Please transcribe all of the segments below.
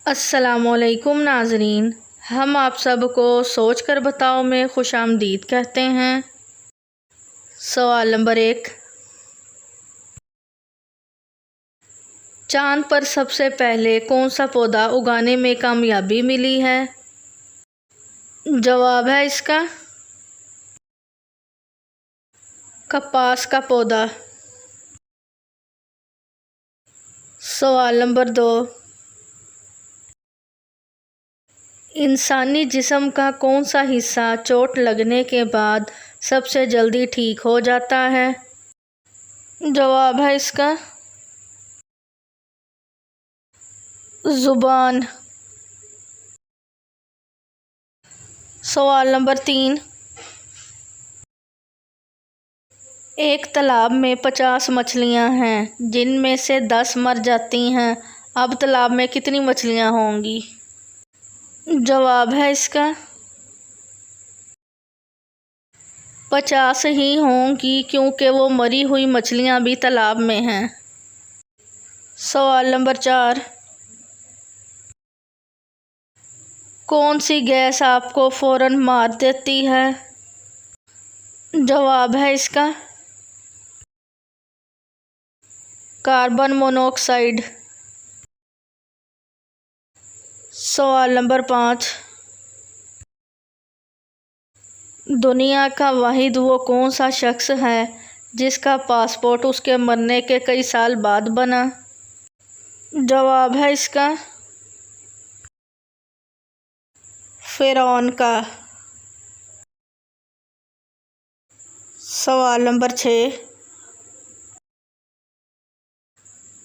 अस्सलामुअलैकुम नाज़रीन, हम आप सबको सोच कर बताओ में खुशामदीद कहते हैं। सवाल नंबर 1, चांद पर सबसे पहले कौन सा पौधा उगाने में कामयाबी मिली है? जवाब है इसका कपास का पौधा। सवाल नंबर 2, इंसानी जिस्म का कौन सा हिस्सा चोट लगने के बाद सबसे जल्दी ठीक हो जाता है? जवाब है इसका ज़ुबान। सवाल नंबर 3, एक तालाब में 50 मछलियां हैं जिनमें से 10 मर जाती हैं। अब तालाब में कितनी मछलियां होंगी? जवाब है इसका 50 ही होंगी, क्योंकि वो मरी हुई मछलियां भी तालाब में हैं। सवाल नंबर 4, कौन सी गैस आपको फ़ौरन मार देती है? जवाब है इसका कार्बन मोनोऑक्साइड। सवाल नंबर 5, दुनिया का वाहिद वो कौन सा शख्स है जिसका पासपोर्ट उसके मरने के कई साल बाद बना? जवाब है इसका फ़िरौन का। सवाल नंबर 6,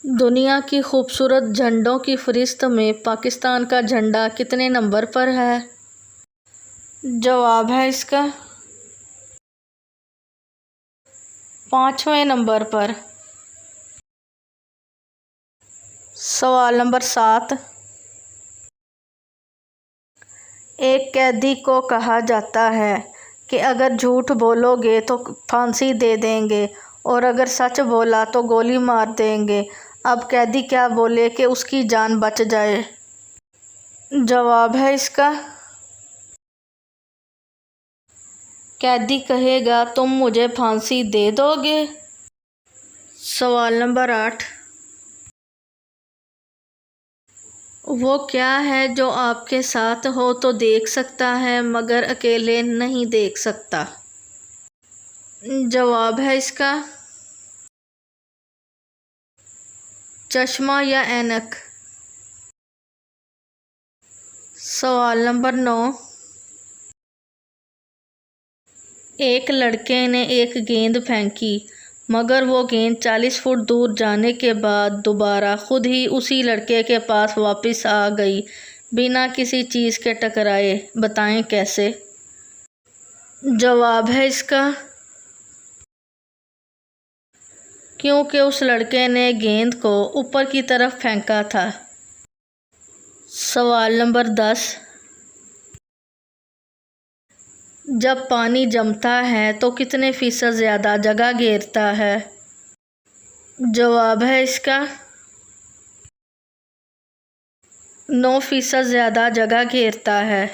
दुनिया की खूबसूरत झंडों की फ़हरिस्त में पाकिस्तान का झंडा कितने नंबर पर है? जवाब है इसका 5वें नंबर पर। सवाल नंबर 7, एक कैदी को कहा जाता है कि अगर झूठ बोलोगे तो फांसी दे देंगे और अगर सच बोला तो गोली मार देंगे। अब कैदी क्या बोले कि उसकी जान बच जाए? जवाब है इसका कैदी कहेगा तुम मुझे फांसी दे दोगे। सवाल नंबर 8, वो क्या है जो आपके साथ हो तो देख सकता है मगर अकेले नहीं देख सकता? जवाब है इसका चश्मा या ऐनक। सवाल नंबर 9, एक लड़के ने एक गेंद फेंकी मगर वो गेंद 40 फुट दूर जाने के बाद दोबारा खुद ही उसी लड़के के पास वापस आ गई बिना किसी चीज़ के टकराए। बताएं कैसे? जवाब है इसका क्योंकि उस लड़के ने गेंद को ऊपर की तरफ फेंका था। सवाल नंबर 10, जब पानी जमता है तो कितने फ़ीसद ज़्यादा जगह घेरता है? जवाब है इसका 9% ज़्यादा जगह घेरता है।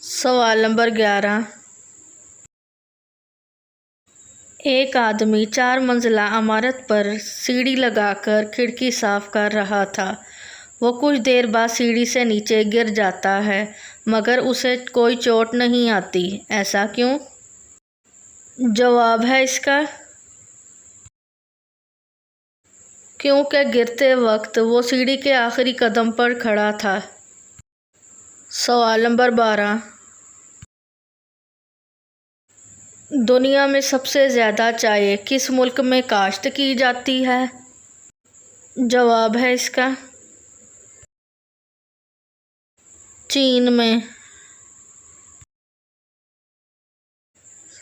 सवाल नंबर 11, एक आदमी 4 मंजिला इमारत पर सीढ़ी लगाकर खिड़की साफ़ कर रहा था। वो कुछ देर बाद सीढ़ी से नीचे गिर जाता है मगर उसे कोई चोट नहीं आती। ऐसा क्यों? जवाब है इसका क्योंकि गिरते वक्त वो सीढ़ी के आखिरी कदम पर खड़ा था। सवाल नंबर 12, दुनिया में सबसे ज़्यादा चाय किस मुल्क में काश्त की जाती है? जवाब है इसका चीन में।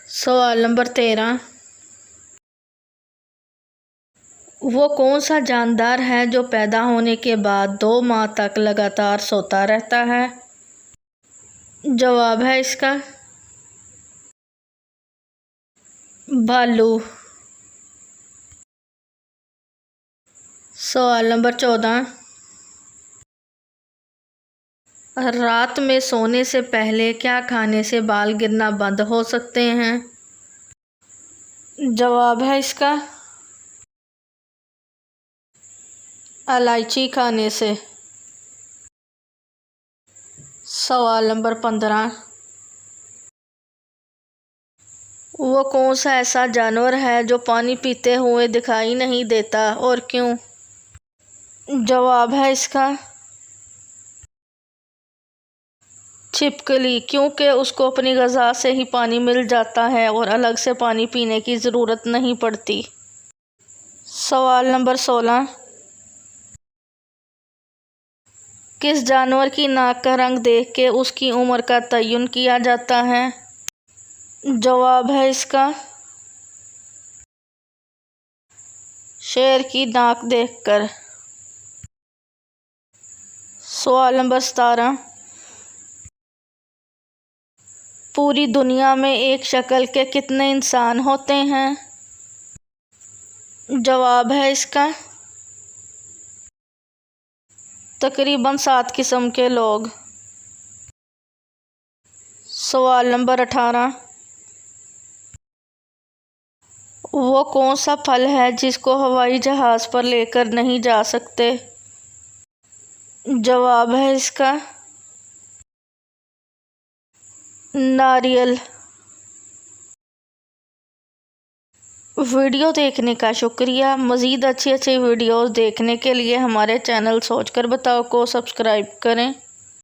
सवाल नंबर 13, वो कौन सा जानदार है जो पैदा होने के बाद 2 माह तक लगातार सोता रहता है? जवाब है इसका भालू। सवाल नंबर 14, रात में सोने से पहले क्या खाने से बाल गिरना बंद हो सकते हैं? जवाब है इसका इलायची खाने से। सवाल नंबर 15, वो कौन सा ऐसा जानवर है जो पानी पीते हुए दिखाई नहीं देता और क्यों? जवाब है इसका छिपकली, क्योंकि उसको अपनी ग़िज़ा से ही पानी मिल जाता है और अलग से पानी पीने की ज़रूरत नहीं पड़ती। सवाल नंबर 16, किस जानवर की नाक का रंग देख के उसकी उम्र का तयन किया जाता है? जवाब है इसका शेर की नाक देखकर। सवाल नंबर 17, पूरी दुनिया में एक शक्ल के कितने इंसान होते हैं? जवाब है इसका तकरीबन 7 किस्म के लोग। सवाल नंबर 18, वो कौन सा फल है जिसको हवाई जहाज़ पर लेकर नहीं जा सकते? जवाब है इसका नारियल। वीडियो देखने का शुक्रिया। मज़ीद अच्छी वीडियोस देखने के लिए हमारे चैनल सोच कर बताओ को सब्सक्राइब करें।